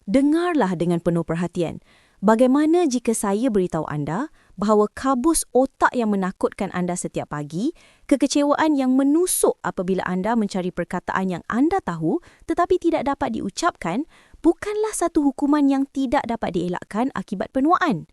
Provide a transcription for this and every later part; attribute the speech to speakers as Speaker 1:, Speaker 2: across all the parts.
Speaker 1: Dengarlah dengan penuh perhatian. Bagaimana jika saya beritahu anda bahawa kabus otak yang menakutkan anda setiap pagi, kekecewaan yang menusuk apabila anda mencari perkataan yang anda tahu tetapi tidak dapat diucapkan, bukanlah satu hukuman yang tidak dapat dielakkan akibat penuaan?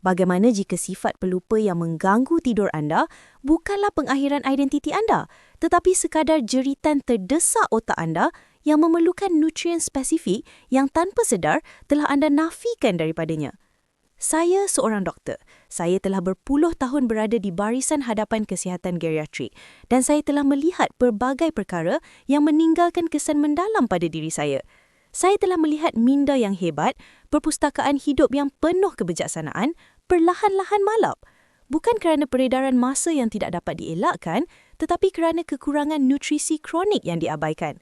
Speaker 1: Bagaimana jika sifat pelupa yang mengganggu tidur anda bukanlah pengakhiran identiti anda, tetapi sekadar jeritan terdesak otak anda yang memerlukan nutrien spesifik yang tanpa sedar telah anda nafikan daripadanya? Saya seorang doktor. Saya telah berpuluh tahun berada di barisan hadapan kesihatan geriatrik dan saya telah melihat pelbagai perkara yang meninggalkan kesan mendalam pada diri saya. Saya telah melihat minda yang hebat, perpustakaan hidup yang penuh kebijaksanaan, perlahan-lahan malap. Bukan kerana peredaran masa yang tidak dapat dielakkan, tetapi kerana kekurangan nutrisi kronik yang diabaikan.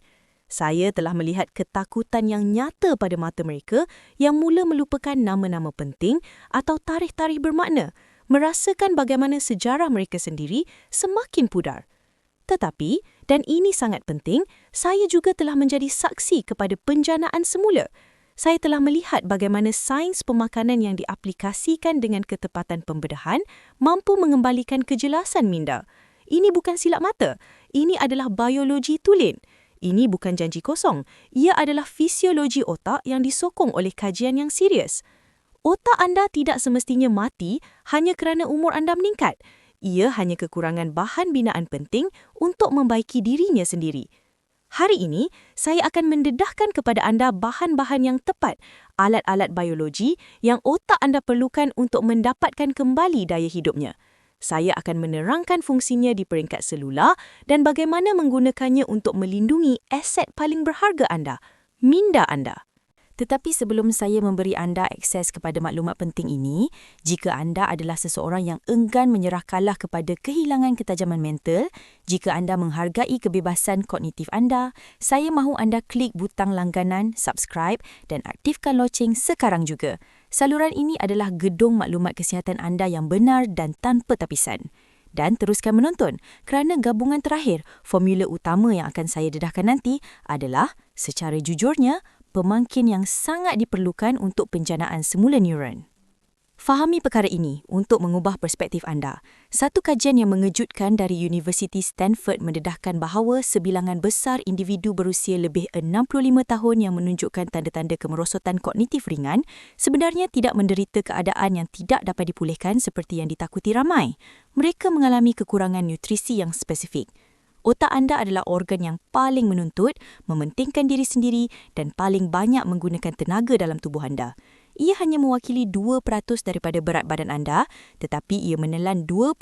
Speaker 1: Saya telah melihat ketakutan yang nyata pada mata mereka yang mula melupakan nama-nama penting atau tarikh-tarikh bermakna, merasakan bagaimana sejarah mereka sendiri semakin pudar. Tetapi, dan ini sangat penting, saya juga telah menjadi saksi kepada penjanaan semula. Saya telah melihat bagaimana sains pemakanan yang diaplikasikan dengan ketepatan pembedahan mampu mengembalikan kejelasan minda. Ini bukan silap mata. Ini adalah biologi tulen. Ini bukan janji kosong. Ia adalah fisiologi otak yang disokong oleh kajian yang serius. Otak anda tidak semestinya mati hanya kerana umur anda meningkat. Ia hanya kekurangan bahan binaan penting untuk membaiki dirinya sendiri. Hari ini, saya akan mendedahkan kepada anda bahan-bahan yang tepat, alat-alat biologi yang otak anda perlukan untuk mendapatkan kembali daya hidupnya. Saya akan menerangkan fungsinya di peringkat selular dan bagaimana menggunakannya untuk melindungi aset paling berharga anda, minda anda. Tetapi sebelum saya memberi anda akses kepada maklumat penting ini, jika anda adalah seseorang yang enggan menyerah kalah kepada kehilangan ketajaman mental, jika anda menghargai kebebasan kognitif anda, saya mahu anda klik butang langganan, subscribe dan aktifkan loceng sekarang juga. Saluran ini adalah gedung maklumat kesihatan anda yang benar dan tanpa tapisan. Dan teruskan menonton kerana gabungan terakhir, formula utama yang akan saya dedahkan nanti adalah, secara jujurnya, pemangkin yang sangat diperlukan untuk penjanaan semula neuron. Fahami perkara ini untuk mengubah perspektif anda. Satu kajian yang mengejutkan dari Universiti Stanford mendedahkan bahawa sebilangan besar individu berusia lebih 65 tahun yang menunjukkan tanda-tanda kemerosotan kognitif ringan sebenarnya tidak menderita keadaan yang tidak dapat dipulihkan seperti yang ditakuti ramai. Mereka mengalami kekurangan nutrisi yang spesifik. Otak anda adalah organ yang paling menuntut, mementingkan diri sendiri dan paling banyak menggunakan tenaga dalam tubuh anda. Ia hanya mewakili 2% daripada berat badan anda, tetapi ia menelan 20%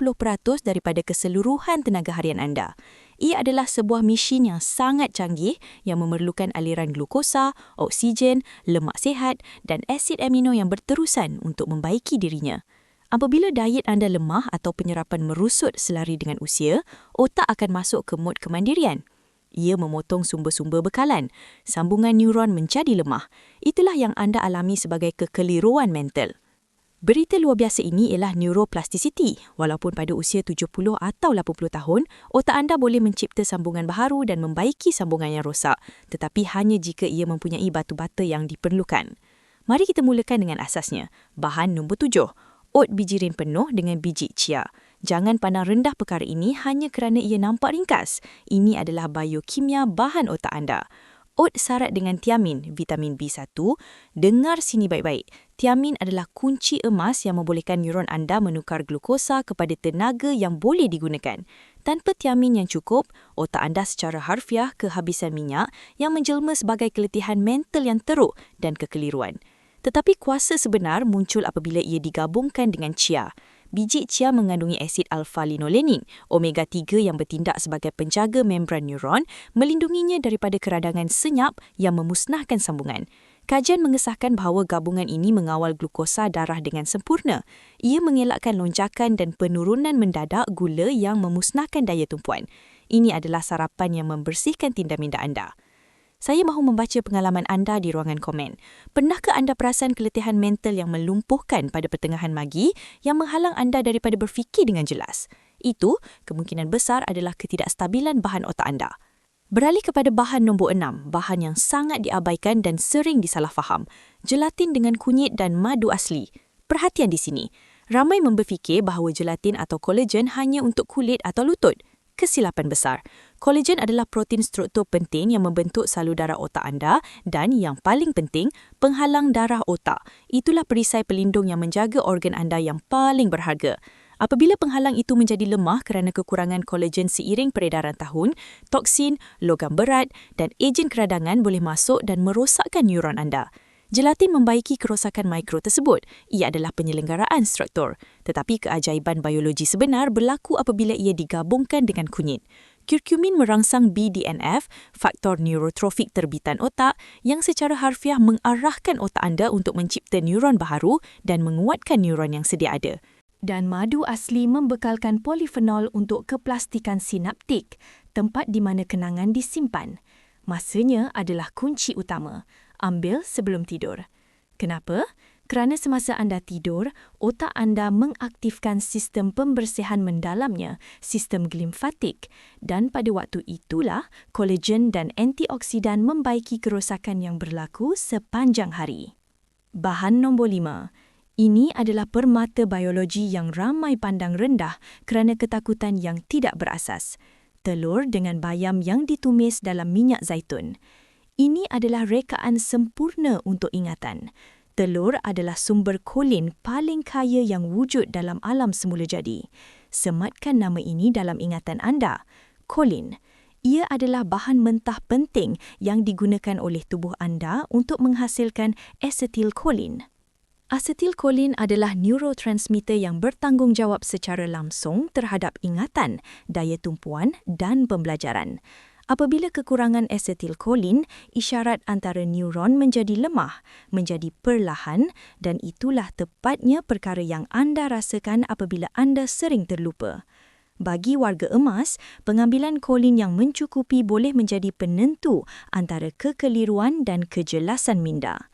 Speaker 1: daripada keseluruhan tenaga harian anda. Ia adalah sebuah mesin yang sangat canggih yang memerlukan aliran glukosa, oksigen, lemak sihat dan asid amino yang berterusan untuk membaiki dirinya. Apabila diet anda lemah atau penyerapan merusut selari dengan usia, otak akan masuk ke mod kemandirian. Ia memotong sumber-sumber bekalan. Sambungan neuron menjadi lemah. Itulah yang anda alami sebagai kekeliruan mental. Berita luar biasa ini ialah neuroplasticity. Walaupun pada usia 70 atau 80 tahun, otak anda boleh mencipta sambungan baharu dan membaiki sambungan yang rosak, tetapi hanya jika ia mempunyai batu-bata yang diperlukan. Mari kita mulakan dengan asasnya. Bahan nombor 7. Oat bijirin penuh dengan biji chia. Jangan pandang rendah perkara ini hanya kerana ia nampak ringkas. Ini adalah biokimia bahan otak anda. Oat syarat dengan tiamin, vitamin B1. Dengar sini baik-baik. Tiamin adalah kunci emas yang membolehkan neuron anda menukar glukosa kepada tenaga yang boleh digunakan. Tanpa tiamin yang cukup, otak anda secara harfiah kehabisan minyak yang menjelma sebagai keletihan mental yang teruk dan kekeliruan. Tetapi kuasa sebenar muncul apabila ia digabungkan dengan chia. Biji chia mengandungi asid alpha-linolenin, omega 3 yang bertindak sebagai penjaga membran neuron, melindunginya daripada keradangan senyap yang memusnahkan sambungan. Kajian mengesahkan bahawa gabungan ini mengawal glukosa darah dengan sempurna. Ia mengelakkan lonjakan dan penurunan mendadak gula yang memusnahkan daya tumpuan. Ini adalah sarapan yang membersihkan tinda minda anda. Saya mahu membaca pengalaman anda di ruangan komen. Pernahkah anda perasan keletihan mental yang melumpuhkan pada pertengahan pagi yang menghalang anda daripada berfikir dengan jelas? Itu kemungkinan besar adalah ketidakstabilan bahan otak anda. Beralih kepada bahan nombor 6, bahan yang sangat diabaikan dan sering disalahfaham, gelatin dengan kunyit dan madu asli. Perhatian di sini, ramai berfikir bahawa gelatin atau kolagen hanya untuk kulit atau lutut. Kesilapan besar. Kolagen adalah protein struktur penting yang membentuk salur darah otak anda dan yang paling penting, penghalang darah otak. Itulah perisai pelindung yang menjaga organ anda yang paling berharga. Apabila penghalang itu menjadi lemah kerana kekurangan kolagen seiring peredaran tahun, toksin, logam berat dan ejen keradangan boleh masuk dan merosakkan neuron anda. Gelatin membaiki kerosakan mikro tersebut. Ia adalah penyelenggaraan struktur. Tetapi keajaiban biologi sebenar berlaku apabila ia digabungkan dengan kunyit. Curcumin merangsang BDNF, faktor neurotrofik terbitan otak, yang secara harfiah mengarahkan otak anda untuk mencipta neuron baharu dan menguatkan neuron yang sedia ada. Dan madu asli membekalkan polifenol untuk keplastikan sinaptik, tempat di mana kenangan disimpan. Masanya adalah kunci utama. Ambil sebelum tidur. Kenapa? Kerana semasa anda tidur, otak anda mengaktifkan sistem pembersihan mendalamnya, sistem glimfatik, dan pada waktu itulah kolagen dan antioksidan membaiki kerosakan yang berlaku sepanjang hari. Bahan nombor 5. Ini adalah permata biologi yang ramai pandang rendah kerana ketakutan yang tidak berasas. Telur dengan bayam yang ditumis dalam minyak zaitun. Ini adalah rekaan sempurna untuk ingatan. Telur adalah sumber kolin paling kaya yang wujud dalam alam semula jadi. Sematkan nama ini dalam ingatan anda. Kolin. Ia adalah bahan mentah penting yang digunakan oleh tubuh anda untuk menghasilkan asetilkolin. Asetilkolin adalah neurotransmitter yang bertanggungjawab secara langsung terhadap ingatan, daya tumpuan dan pembelajaran. Apabila kekurangan asetilkolin, isyarat antara neuron menjadi lemah, menjadi perlahan dan itulah tepatnya perkara yang anda rasakan apabila anda sering terlupa. Bagi warga emas, pengambilan kolin yang mencukupi boleh menjadi penentu antara kekeliruan dan kejelasan minda.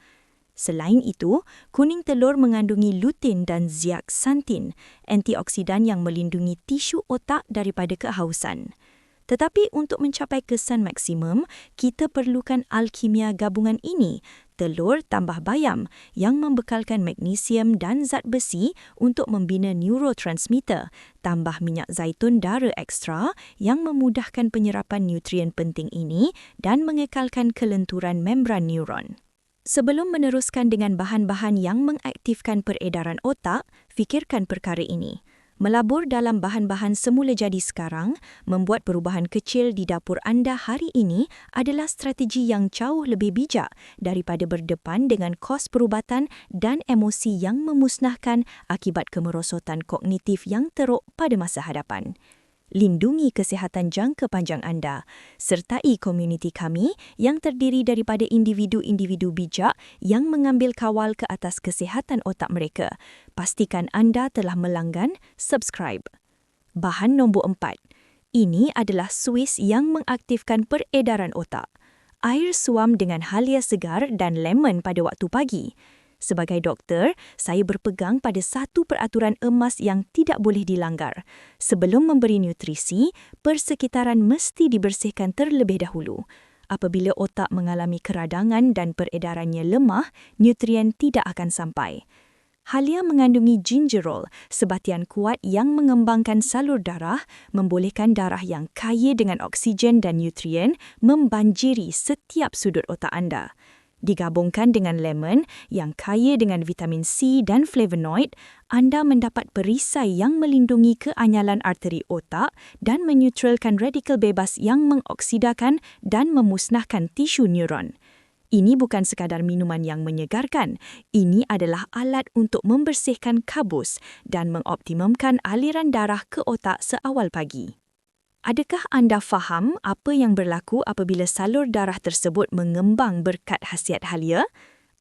Speaker 1: Selain itu, kuning telur mengandungi lutein dan zeaxanthin, antioksidan yang melindungi tisu otak daripada kehausan. Tetapi untuk mencapai kesan maksimum, kita perlukan alkimia gabungan ini, telur tambah bayam, yang membekalkan magnesium dan zat besi untuk membina neurotransmitter, tambah minyak zaitun dara ekstra yang memudahkan penyerapan nutrien penting ini dan mengekalkan kelenturan membran neuron. Sebelum meneruskan dengan bahan-bahan yang mengaktifkan peredaran otak, fikirkan perkara ini. Melabur dalam bahan-bahan semula jadi sekarang, membuat perubahan kecil di dapur anda hari ini adalah strategi yang jauh lebih bijak daripada berdepan dengan kos perubatan dan emosi yang memusnahkan akibat kemerosotan kognitif yang teruk pada masa hadapan. Lindungi kesihatan jangka panjang anda. Sertai komuniti kami yang terdiri daripada individu-individu bijak yang mengambil kawal ke atas kesihatan otak mereka. Pastikan anda telah melanggan subscribe. Bahan nombor 4. Ini adalah Swiss yang mengaktifkan peredaran otak. Air suam dengan halia segar dan lemon pada waktu pagi. Sebagai doktor, saya berpegang pada satu peraturan emas yang tidak boleh dilanggar. Sebelum memberi nutrisi, persekitaran mesti dibersihkan terlebih dahulu. Apabila otak mengalami keradangan dan peredarannya lemah, nutrien tidak akan sampai. Halia mengandungi gingerol, sebatian kuat yang mengembangkan salur darah, membolehkan darah yang kaya dengan oksigen dan nutrien membanjiri setiap sudut otak anda. Digabungkan dengan lemon yang kaya dengan vitamin C dan flavonoid, anda mendapat perisai yang melindungi keanyalan arteri otak dan menetralkan radikal bebas yang mengoksidakan dan memusnahkan tisu neuron. Ini bukan sekadar minuman yang menyegarkan, ini adalah alat untuk membersihkan kabus dan mengoptimumkan aliran darah ke otak seawal pagi. Adakah anda faham apa yang berlaku apabila salur darah tersebut mengembang berkat khasiat halia?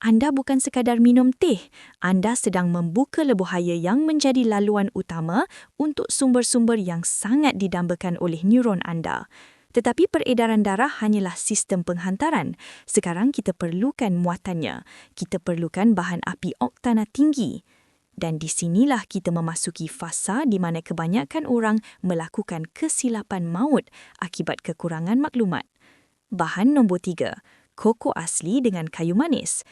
Speaker 1: Anda bukan sekadar minum teh, anda sedang membuka lebuhaya yang menjadi laluan utama untuk sumber-sumber yang sangat didambakan oleh neuron anda. Tetapi peredaran darah hanyalah sistem penghantaran. Sekarang kita perlukan muatannya. Kita perlukan bahan api oktana tinggi. Dan di sinilah kita memasuki fasa di mana kebanyakan orang melakukan kesilapan maut akibat kekurangan maklumat.
Speaker 2: Bahan nombor 3, koko asli dengan kayu manis.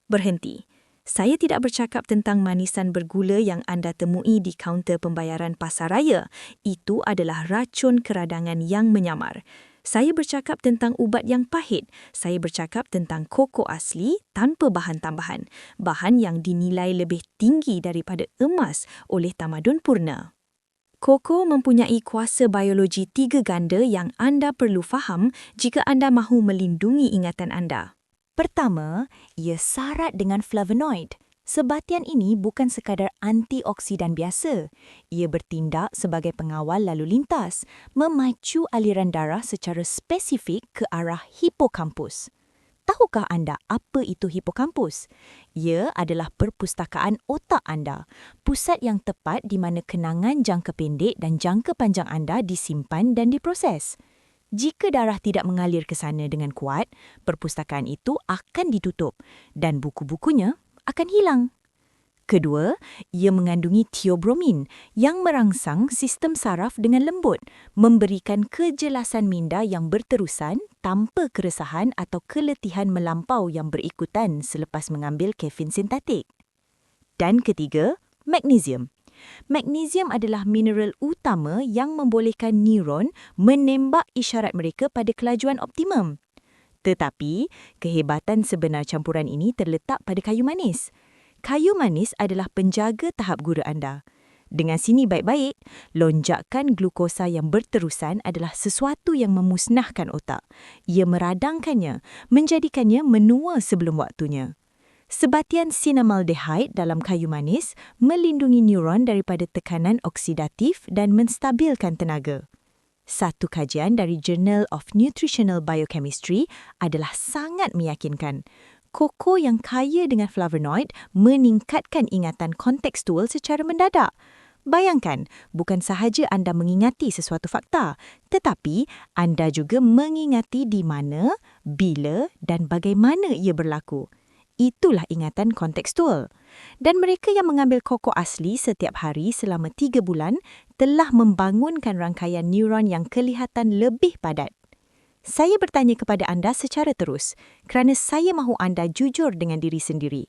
Speaker 2: Berhenti. Saya tidak bercakap tentang manisan bergula yang anda temui di kaunter pembayaran pasaraya. Itu adalah racun keradangan yang menyamar. Saya bercakap tentang ubat yang pahit. Saya bercakap tentang koko asli tanpa bahan tambahan. Bahan yang dinilai lebih tinggi daripada emas oleh tamadun purna. Koko mempunyai kuasa biologi 3 ganda yang anda perlu faham jika anda mahu melindungi ingatan anda.
Speaker 1: Pertama, ia syarat dengan flavonoid. Sebatian ini bukan sekadar antioksidan biasa. Ia bertindak sebagai pengawal lalu lintas, memacu aliran darah secara spesifik ke arah hipokampus. Tahukah anda apa itu hipokampus? Ia adalah perpustakaan otak anda, pusat yang tepat di mana kenangan jangka pendek dan jangka panjang anda disimpan dan diproses. Jika darah tidak mengalir ke sana dengan kuat, perpustakaan itu akan ditutup dan buku-bukunya akan hilang. Kedua, ia mengandungi theobromin yang merangsang sistem saraf dengan lembut, memberikan kejelasan minda yang berterusan tanpa keresahan atau keletihan melampau yang berikutan selepas mengambil kafein sintetik. Dan ketiga, magnesium. Magnesium adalah mineral utama yang membolehkan neuron menembak isyarat mereka pada kelajuan optimum. Tetapi, kehebatan sebenar campuran ini terletak pada kayu manis. Kayu manis adalah penjaga tahap gula anda. Dengan sini baik-baik, lonjakan glukosa yang berterusan adalah sesuatu yang memusnahkan otak. Ia meradangkannya, menjadikannya menua sebelum waktunya. Sebatian cinnamaldehyde dalam kayu manis melindungi neuron daripada tekanan oksidatif dan menstabilkan tenaga. Satu kajian dari Journal of Nutritional Biochemistry adalah sangat meyakinkan. Koko yang kaya dengan flavonoid meningkatkan ingatan kontekstual secara mendadak. Bayangkan, bukan sahaja anda mengingati sesuatu fakta, tetapi anda juga mengingati di mana, bila dan bagaimana ia berlaku. Itulah ingatan kontekstual. Dan mereka yang mengambil koko asli setiap hari selama 3 bulan telah membangunkan rangkaian neuron yang kelihatan lebih padat. Saya bertanya kepada anda secara terus kerana saya mahu anda jujur dengan diri sendiri.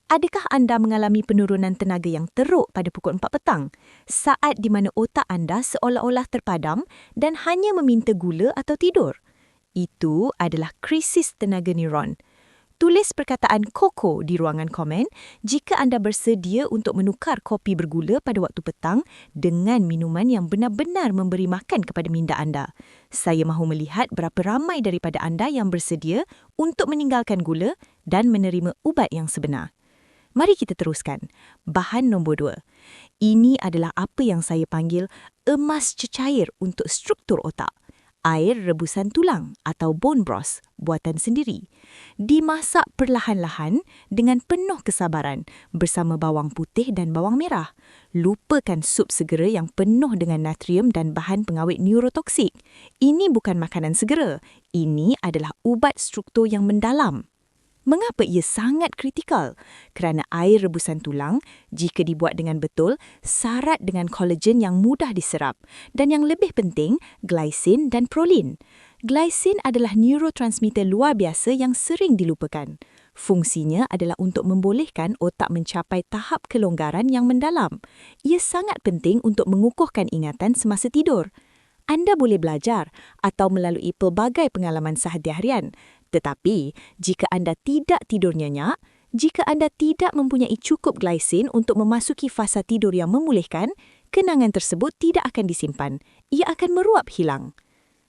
Speaker 1: Adakah anda mengalami penurunan tenaga yang teruk pada pukul 4 petang, saat di mana otak anda seolah-olah terpadam dan hanya meminta gula atau tidur? Itu adalah krisis tenaga neuron. Tulis perkataan koko di ruangan komen jika anda bersedia untuk menukar kopi bergula pada waktu petang dengan minuman yang benar-benar memberi makan kepada minda anda. Saya mahu melihat berapa ramai daripada anda yang bersedia untuk meninggalkan gula dan menerima ubat yang sebenar. Mari kita teruskan. Bahan nombor 2. Ini adalah apa yang saya panggil emas cecair untuk struktur otak. Air rebusan tulang atau bone broth buatan sendiri. Dimasak perlahan-lahan dengan penuh kesabaran bersama bawang putih dan bawang merah. Lupakan sup segera yang penuh dengan natrium dan bahan pengawet neurotoksik. Ini bukan makanan segera. Ini adalah ubat struktur yang mendalam. Mengapa ia sangat kritikal? Kerana air rebusan tulang, jika dibuat dengan betul, syarat dengan kolagen yang mudah diserap dan yang lebih penting, glycine dan prolin. Glycine adalah neurotransmitter luar biasa yang sering dilupakan. Fungsinya adalah untuk membolehkan otak mencapai tahap kelonggaran yang mendalam. Ia sangat penting untuk mengukuhkan ingatan semasa tidur. Anda boleh belajar atau melalui pelbagai pengalaman sehari-harian. Tetapi, jika anda tidak tidur nyenyak, jika anda tidak mempunyai cukup glycine untuk memasuki fasa tidur yang memulihkan, kenangan tersebut tidak akan disimpan. Ia akan meruap hilang.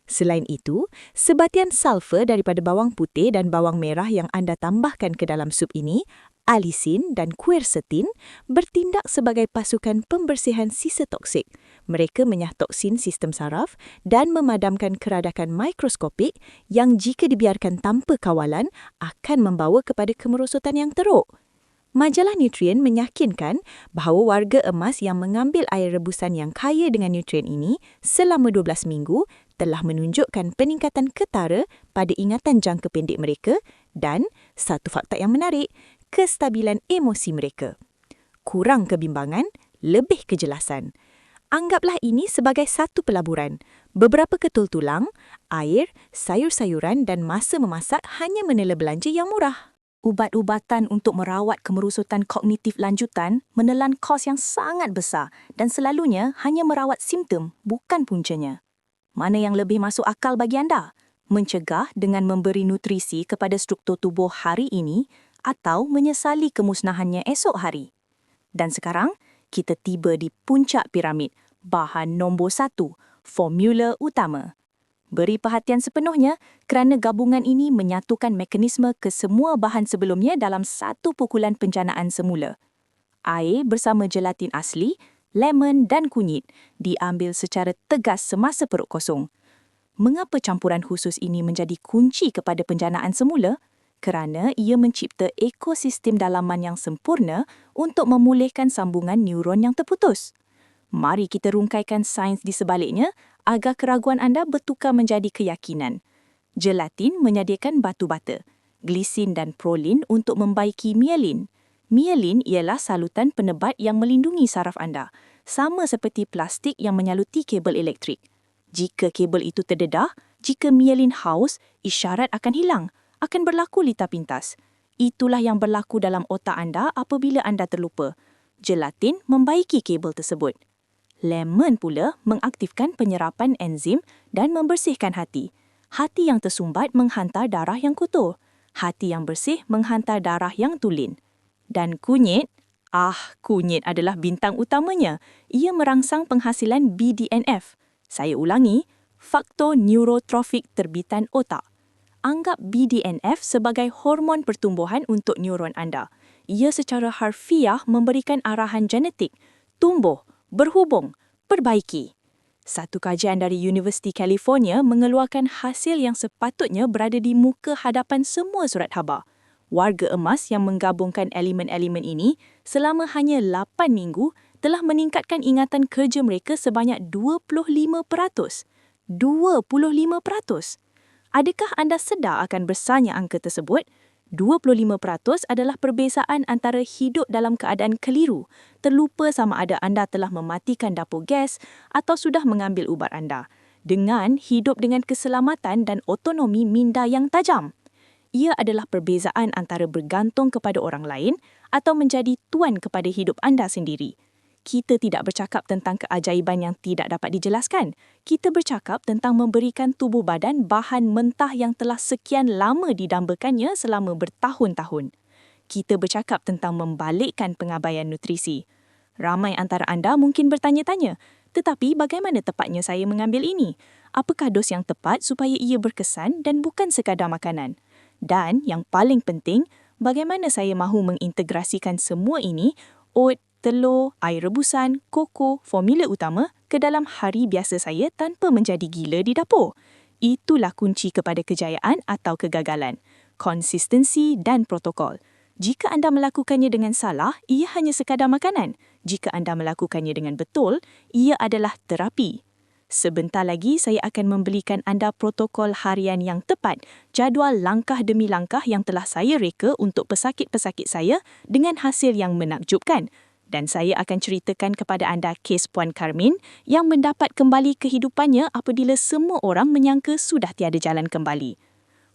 Speaker 1: Selain itu, sebatian sulfur daripada bawang putih dan bawang merah yang anda tambahkan ke dalam sup ini, alisin dan quercetin, bertindak sebagai pasukan pembersihan sisa toksik. Mereka menyah toksin sistem saraf dan memadamkan keradakan mikroskopik yang jika dibiarkan tanpa kawalan akan membawa kepada kemerosotan yang teruk. Majalah Nutrien meyakinkan bahawa warga emas yang mengambil air rebusan yang kaya dengan nutrien ini selama 12 minggu telah menunjukkan peningkatan ketara pada ingatan jangka pendek mereka dan, satu fakta yang menarik, kestabilan emosi mereka. Kurang kebimbangan, lebih kejelasan. Anggaplah ini sebagai satu pelaburan. Beberapa ketul tulang, air, sayur-sayuran dan masa memasak hanya menela belanja yang murah.
Speaker 2: Ubat-ubatan untuk merawat kemerosotan kognitif lanjutan menelan kos yang sangat besar dan selalunya hanya merawat simptom, bukan puncanya. Mana yang lebih masuk akal bagi anda? Mencegah dengan memberi nutrisi kepada struktur tubuh hari ini atau menyesali kemusnahannya esok hari? Dan sekarang, kita tiba di puncak piramid, bahan nombor 1, formula utama. Beri perhatian sepenuhnya kerana gabungan ini menyatukan mekanisme kesemua bahan sebelumnya dalam satu pukulan penjanaan semula. Air bersama gelatin asli, lemon dan kunyit diambil secara tegas semasa perut kosong. Mengapa campuran khusus ini menjadi kunci kepada penjanaan semula? Kerana ia mencipta ekosistem dalaman yang sempurna untuk memulihkan sambungan neuron yang terputus. Mari kita rungkaikan sains di sebaliknya agar keraguan anda bertukar menjadi keyakinan. Gelatin menyediakan batu bata, glisin dan prolin untuk membaiki mielin. Mielin ialah salutan penebat yang melindungi saraf anda, sama seperti plastik yang menyaluti kabel elektrik. Jika kabel itu terdedah, jika mielin haus, isyarat akan hilang, akan berlaku lita pintas. Itulah yang berlaku dalam otak anda apabila anda terlupa. Gelatin membaiki kabel tersebut. Lemon pula mengaktifkan penyerapan enzim dan membersihkan hati. Hati yang tersumbat menghantar darah yang kotor. Hati yang bersih menghantar darah yang tulen. Dan kunyit, kunyit adalah bintang utamanya. Ia merangsang penghasilan BDNF. Saya ulangi, faktor neurotrofik terbitan otak. Anggap BDNF sebagai hormon pertumbuhan untuk neuron anda. Ia secara harfiah memberikan arahan genetik, tumbuh, berhubung, perbaiki. Satu kajian dari Universiti California mengeluarkan hasil yang sepatutnya berada di muka hadapan semua surat khabar. Warga emas yang menggabungkan elemen-elemen ini selama hanya 8 minggu telah meningkatkan ingatan kerja mereka sebanyak 25%. 25%. Adakah anda sedar akan besarnya angka tersebut? 25% adalah perbezaan antara hidup dalam keadaan keliru, terlupa sama ada anda telah mematikan dapur gas atau sudah mengambil ubat anda, dengan hidup dengan keselamatan dan otonomi minda yang tajam. Ia adalah perbezaan antara bergantung kepada orang lain atau menjadi tuan kepada hidup anda sendiri. Kita tidak bercakap tentang keajaiban yang tidak dapat dijelaskan. Kita bercakap tentang memberikan tubuh badan bahan mentah yang telah sekian lama didambakannya selama bertahun-tahun. Kita bercakap tentang membalikkan pengabaian nutrisi. Ramai antara anda mungkin bertanya-tanya, tetapi bagaimana tepatnya saya mengambil ini? Apakah dos yang tepat supaya ia berkesan dan bukan sekadar makanan? Dan yang paling penting, bagaimana saya mahu mengintegrasikan semua ini, oat, telur, air rebusan, koko, formula utama ke dalam hari biasa saya tanpa menjadi gila di dapur. Itulah kunci kepada kejayaan atau kegagalan. Konsistensi dan protokol. Jika anda melakukannya dengan salah, ia hanya sekadar makanan. Jika anda melakukannya dengan betul, ia adalah terapi. Sebentar lagi saya akan membelikan anda protokol harian yang tepat, jadual langkah demi langkah yang telah saya reka untuk pesakit-pesakit saya dengan hasil yang menakjubkan. Dan saya akan ceritakan kepada anda kes Puan Carmin yang mendapat kembali kehidupannya apabila semua orang menyangka sudah tiada jalan kembali.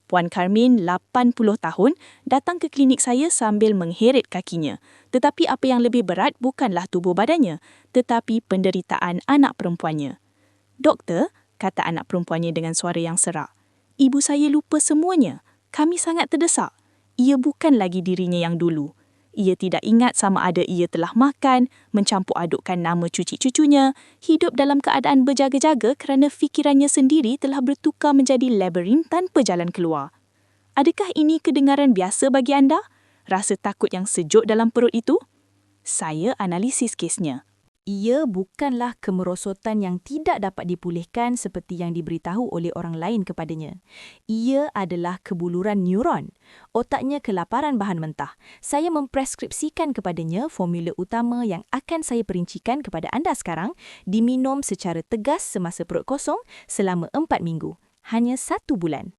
Speaker 2: Puan Carmin, 80 tahun, datang ke klinik saya sambil mengheret kakinya. Tetapi apa yang lebih berat bukanlah tubuh badannya, tetapi penderitaan anak perempuannya. Doktor, kata anak perempuannya dengan suara yang serak, ibu saya lupa semuanya. Kami sangat terdesak. Ia bukan lagi dirinya yang dulu. Ia tidak ingat sama ada ia telah makan, mencampur adukkan nama cucu-cucunya, hidup dalam keadaan berjaga-jaga kerana fikirannya sendiri telah bertukar menjadi labirin tanpa jalan keluar. Adakah ini kedengaran biasa bagi anda? Rasa takut yang sejuk dalam perut itu? Saya analisis kesnya.
Speaker 1: Ia bukanlah kemerosotan yang tidak dapat dipulihkan seperti yang diberitahu oleh orang lain kepadanya. Ia adalah kebuluran neuron. Otaknya kelaparan bahan mentah. Saya mempreskripsikan kepadanya formula utama yang akan saya perincikan kepada anda sekarang, diminum secara tegas semasa perut kosong selama 4 minggu. Hanya 1 bulan.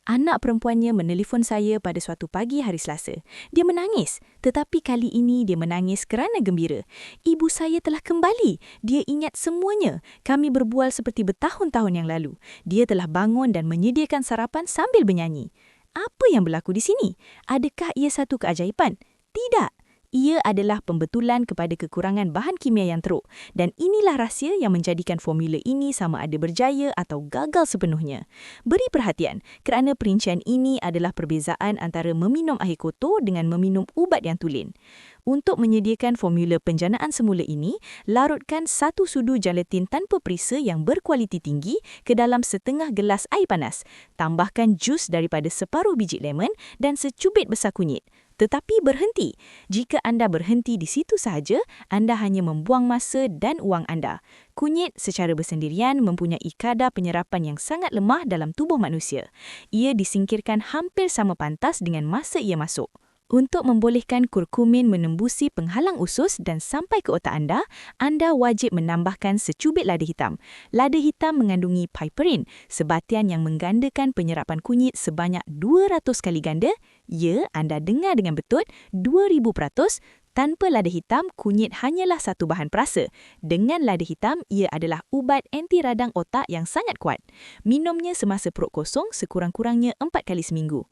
Speaker 1: Anak perempuannya menelefon saya pada suatu pagi hari Selasa. Dia menangis, tetapi kali ini dia menangis kerana gembira. Ibu saya telah kembali. Dia ingat semuanya. Kami berbual seperti bertahun-tahun yang lalu. Dia telah bangun dan menyediakan sarapan sambil bernyanyi. Apa yang berlaku di sini? Adakah ia satu keajaiban? Tidak. Ia adalah pembetulan kepada kekurangan bahan kimia yang teruk. Dan inilah rahsia yang menjadikan formula ini sama ada berjaya atau gagal sepenuhnya. Beri perhatian kerana perincian ini adalah perbezaan antara meminum air kotor dengan meminum ubat yang tulen. Untuk menyediakan formula penjanaan semula ini, larutkan 1 sudu gelatin tanpa perisa yang berkualiti tinggi ke dalam setengah gelas air panas. Tambahkan jus daripada separuh biji lemon dan secubit besar kunyit. Tetapi berhenti. Jika anda berhenti di situ sahaja, anda hanya membuang masa dan wang anda. Kunyit secara bersendirian mempunyai kadar penyerapan yang sangat lemah dalam tubuh manusia. Ia disingkirkan hampir sama pantas dengan masa ia masuk. Untuk membolehkan kurkumin menembusi penghalang usus dan sampai ke otak anda wajib menambahkan secubit lada hitam. Lada hitam mengandungi piperin, sebatian yang menggandakan penyerapan kunyit sebanyak 200 kali ganda. Ya, anda dengar dengan betul, 2000%. Tanpa lada hitam, kunyit hanyalah satu bahan perasa. Dengan lada hitam, ia adalah ubat anti radang otak yang sangat kuat. Minumnya semasa perut kosong sekurang-kurangnya 4 kali seminggu.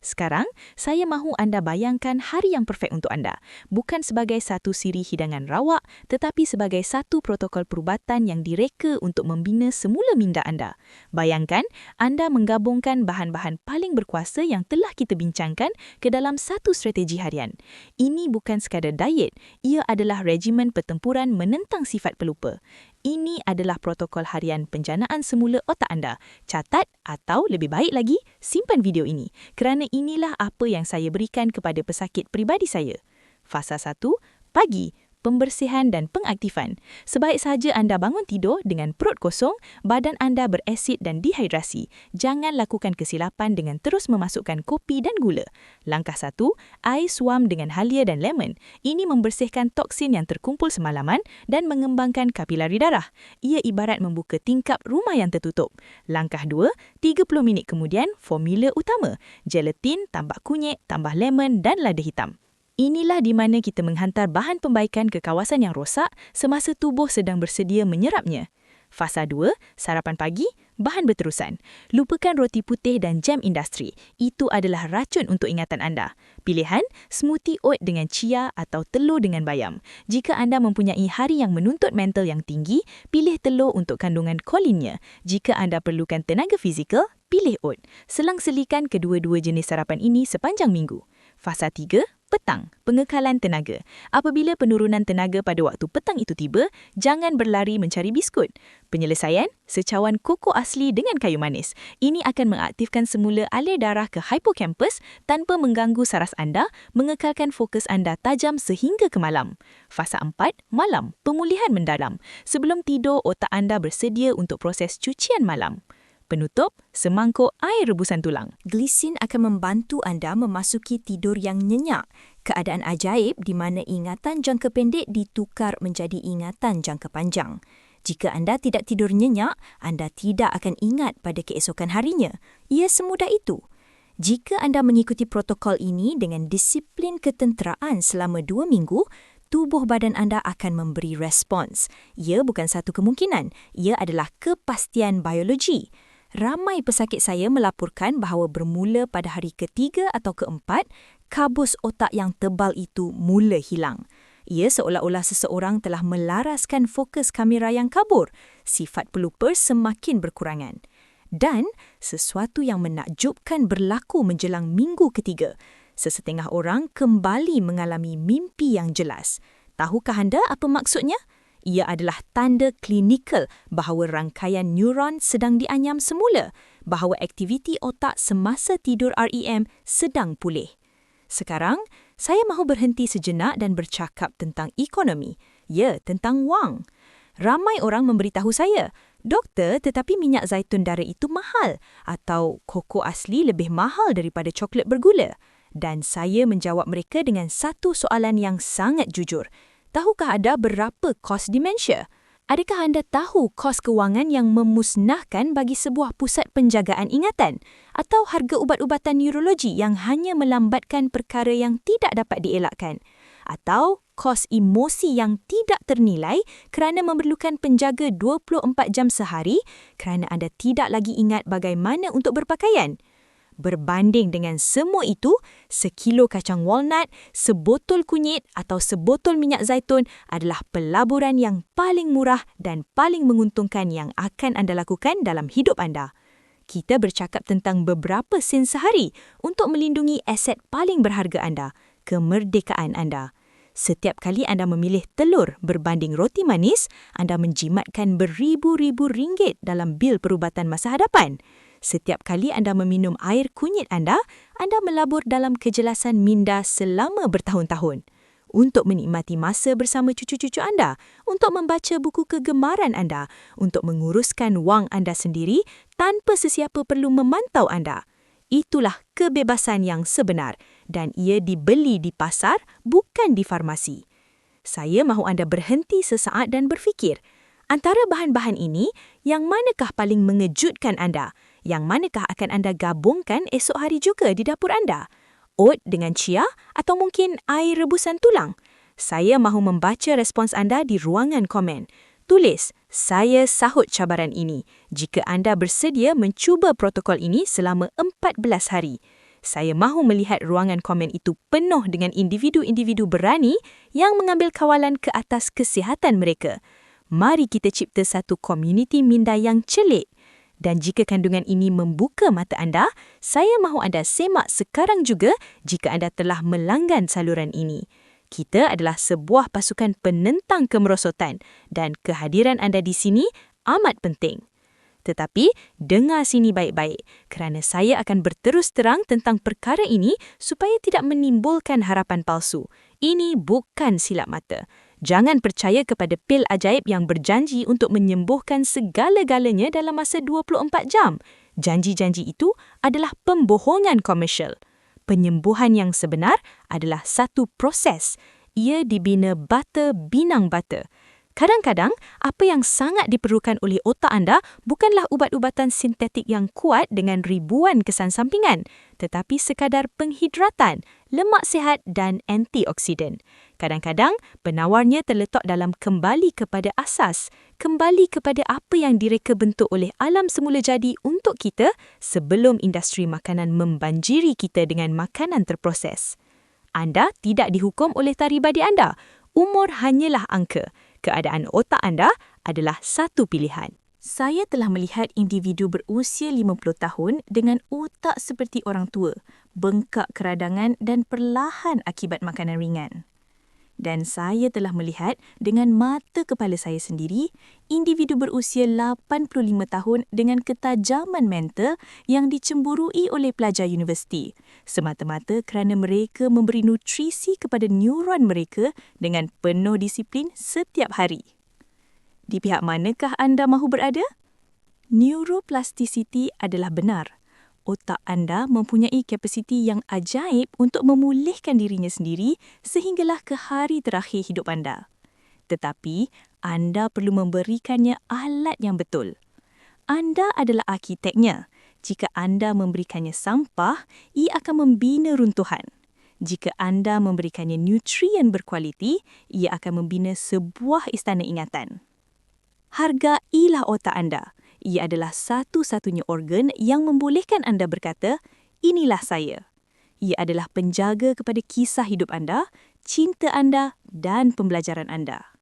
Speaker 1: Sekarang, saya mahu anda bayangkan hari yang perfect untuk anda. Bukan sebagai satu siri hidangan rawak, tetapi sebagai satu protokol perubatan yang direka untuk membina semula minda anda. Bayangkan, anda menggabungkan bahan-bahan paling berkuasa yang telah kita bincangkan ke dalam satu strategi harian. Ini bukan sekadar diet, ia adalah regimen pertempuran menentang sifat pelupa. Ini adalah protokol harian penjanaan semula otak anda. Catat atau lebih baik lagi, simpan video ini kerana inilah apa yang saya berikan kepada pesakit peribadi saya. Fasa 1, pagi. Pembersihan dan pengaktifan. Sebaik sahaja anda bangun tidur dengan perut kosong, badan anda berasid dan dehidrasi. Jangan lakukan kesilapan dengan terus memasukkan kopi dan gula. Langkah 1, air suam dengan halia dan lemon. Ini membersihkan toksin yang terkumpul semalaman dan mengembangkan kapilari darah. Ia ibarat membuka tingkap rumah yang tertutup. Langkah 2, 30 minit kemudian, formula utama. Gelatin, tambah kunyit, tambah lemon dan lada hitam. Inilah di mana kita menghantar bahan pembaikan ke kawasan yang rosak semasa tubuh sedang bersedia menyerapnya. Fasa 2, sarapan pagi, bahan berterusan. Lupakan roti putih dan jam industri. Itu adalah racun untuk ingatan anda. Pilihan, smoothie oat dengan chia atau telur dengan bayam. Jika anda mempunyai hari yang menuntut mental yang tinggi, pilih telur untuk kandungan kolinnya. Jika anda perlukan tenaga fizikal, pilih oat. Selang-selikan kedua-dua jenis sarapan ini sepanjang minggu. Fasa 3, petang, pengekalan tenaga. Apabila penurunan tenaga pada waktu petang itu tiba, jangan berlari mencari biskut. Penyelesaian, secawan koko asli dengan kayu manis. Ini akan mengaktifkan semula alir darah ke hipokampus tanpa mengganggu saras anda, mengekalkan fokus anda tajam sehingga ke malam. Fasa 4, malam, pemulihan mendalam. Sebelum tidur, otak anda bersedia untuk proses cucian malam. Penutup, semangkuk air rebusan tulang.
Speaker 2: Glisin akan membantu anda memasuki tidur yang nyenyak. Keadaan ajaib di mana ingatan jangka pendek ditukar menjadi ingatan jangka panjang. Jika anda tidak tidur nyenyak, anda tidak akan ingat pada keesokan harinya. Ia semudah itu. Jika anda mengikuti protokol ini dengan disiplin ketenteraan selama 2 minggu, tubuh badan anda akan memberi respons. Ia bukan satu kemungkinan. Ia adalah kepastian biologi. Ramai pesakit saya melaporkan bahawa bermula pada hari ketiga atau keempat, kabus otak yang tebal itu mula hilang. Ia seolah-olah seseorang telah melaraskan fokus kamera yang kabur. Sifat pelupa semakin berkurangan. Dan sesuatu yang menakjubkan berlaku menjelang minggu ketiga. Sesetengah orang kembali mengalami mimpi yang jelas. Tahukah anda apa maksudnya? Ia adalah tanda klinikal bahawa rangkaian neuron sedang dianyam semula, bahawa aktiviti otak semasa tidur REM sedang pulih. Sekarang, saya mahu berhenti sejenak dan bercakap tentang ekonomi. Ya, tentang wang. Ramai orang memberitahu saya, "Doktor, tetapi minyak zaitun dara itu mahal," atau "koko asli lebih mahal daripada coklat bergula." Dan saya menjawab mereka dengan satu soalan yang sangat jujur. Tahukah anda berapa kos demensia? Adakah anda tahu kos kewangan yang memusnahkan bagi sebuah pusat penjagaan ingatan atau harga ubat-ubatan neurologi yang hanya melambatkan perkara yang tidak dapat dielakkan? Atau kos emosi yang tidak ternilai kerana memerlukan penjaga 24 jam sehari kerana anda tidak lagi ingat bagaimana untuk berpakaian? Berbanding dengan semua itu, sekilo kacang walnut, sebotol kunyit atau sebotol minyak zaitun adalah pelaburan yang paling murah dan paling menguntungkan yang akan anda lakukan dalam hidup anda. Kita bercakap tentang beberapa sen sehari untuk melindungi aset paling berharga anda, kemerdekaan anda. Setiap kali anda memilih telur berbanding roti manis, anda menjimatkan beribu-ribu ringgit dalam bil perubatan masa hadapan. Setiap kali anda meminum air kunyit anda melabur dalam kejelasan minda selama bertahun-tahun. Untuk menikmati masa bersama cucu-cucu anda, untuk membaca buku kegemaran anda, untuk menguruskan wang anda sendiri tanpa sesiapa perlu memantau anda. Itulah kebebasan yang sebenar dan ia dibeli di pasar, bukan di farmasi. Saya mahu anda berhenti sesaat dan berfikir, antara bahan-bahan ini, yang manakah paling mengejutkan anda? Yang manakah akan anda gabungkan esok hari juga di dapur anda? Oat dengan chia atau mungkin air rebusan tulang? Saya mahu membaca respons anda di ruangan komen. Tulis, saya sahut cabaran ini jika anda bersedia mencuba protokol ini selama 14 hari. Saya mahu melihat ruangan komen itu penuh dengan individu-individu berani yang mengambil kawalan ke atas kesihatan mereka. Mari kita cipta satu komuniti minda yang celik. Dan jika kandungan ini membuka mata anda, saya mahu anda semak sekarang juga jika anda telah melanggan saluran ini. Kita adalah sebuah pasukan penentang kemerosotan dan kehadiran anda di sini amat penting. Tetapi, dengar sini baik-baik kerana saya akan berterus terang tentang perkara ini supaya tidak menimbulkan harapan palsu. Ini bukan silap mata. Jangan percaya kepada pil ajaib yang berjanji untuk menyembuhkan segala-galanya dalam masa 24 jam. Janji-janji itu adalah pembohongan komersial. Penyembuhan yang sebenar adalah satu proses. Ia dibina bata binang bata. Kadang-kadang, apa yang sangat diperlukan oleh otak anda bukanlah ubat-ubatan sintetik yang kuat dengan ribuan kesan sampingan, tetapi sekadar penghidratan, lemak sihat dan antioksidan. Kadang-kadang, penawarnya terletak dalam kembali kepada asas, kembali kepada apa yang direka bentuk oleh alam semula jadi untuk kita sebelum industri makanan membanjiri kita dengan makanan terproses. Anda tidak dihukum oleh tarikh badi anda. Umur hanyalah angka. Keadaan otak anda adalah satu pilihan. Saya telah melihat individu berusia 50 tahun dengan otak seperti orang tua, bengkak keradangan dan perlahan akibat makanan ringan. Dan saya telah melihat dengan mata kepala saya sendiri, individu berusia 85 tahun dengan ketajaman mental yang dicemburui oleh pelajar universiti, semata-mata kerana mereka memberi nutrisi kepada neuron mereka dengan penuh disiplin setiap hari. Di pihak manakah anda mahu berada? Neuroplasticity adalah benar. Otak anda mempunyai kapasiti yang ajaib untuk memulihkan dirinya sendiri sehinggalah ke hari terakhir hidup anda. Tetapi, anda perlu memberikannya alat yang betul. Anda adalah arkiteknya. Jika anda memberikannya sampah, ia akan membina runtuhan. Jika anda memberikannya nutrien berkualiti, ia akan membina sebuah istana ingatan. Hargailah otak anda. Ia adalah satu-satunya organ yang membolehkan anda berkata, inilah saya. Ia adalah penjaga kepada kisah hidup anda, cinta anda dan pembelajaran anda.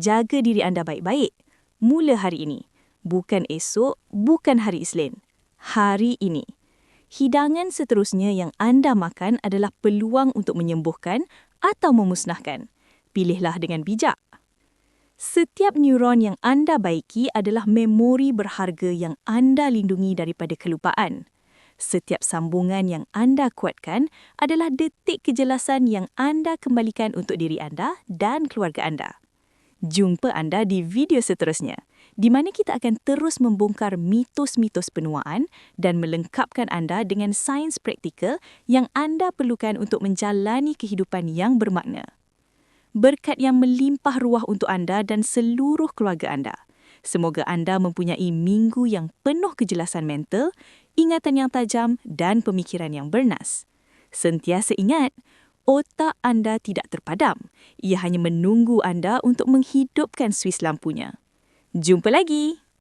Speaker 2: Jaga diri anda baik-baik. Mula hari ini. Bukan esok, bukan hari Isnin. Hari ini. Hidangan seterusnya yang anda makan adalah peluang untuk menyembuhkan atau memusnahkan. Pilihlah dengan bijak. Setiap neuron yang anda baiki adalah memori berharga yang anda lindungi daripada kelupaan. Setiap sambungan yang anda kuatkan adalah detik kejelasan yang anda kembalikan untuk diri anda dan keluarga anda. Jumpa anda di video seterusnya, di mana kita akan terus membongkar mitos-mitos penuaan dan melengkapkan anda dengan sains praktikal yang anda perlukan untuk menjalani kehidupan yang bermakna. berkat yang melimpah ruah untuk anda dan seluruh keluarga anda. Semoga anda mempunyai minggu yang penuh kejelasan mental, ingatan yang tajam dan pemikiran yang bernas. Sentiasa ingat, otak anda tidak terpadam. Ia hanya menunggu anda untuk menghidupkan suis lampunya. Jumpa lagi!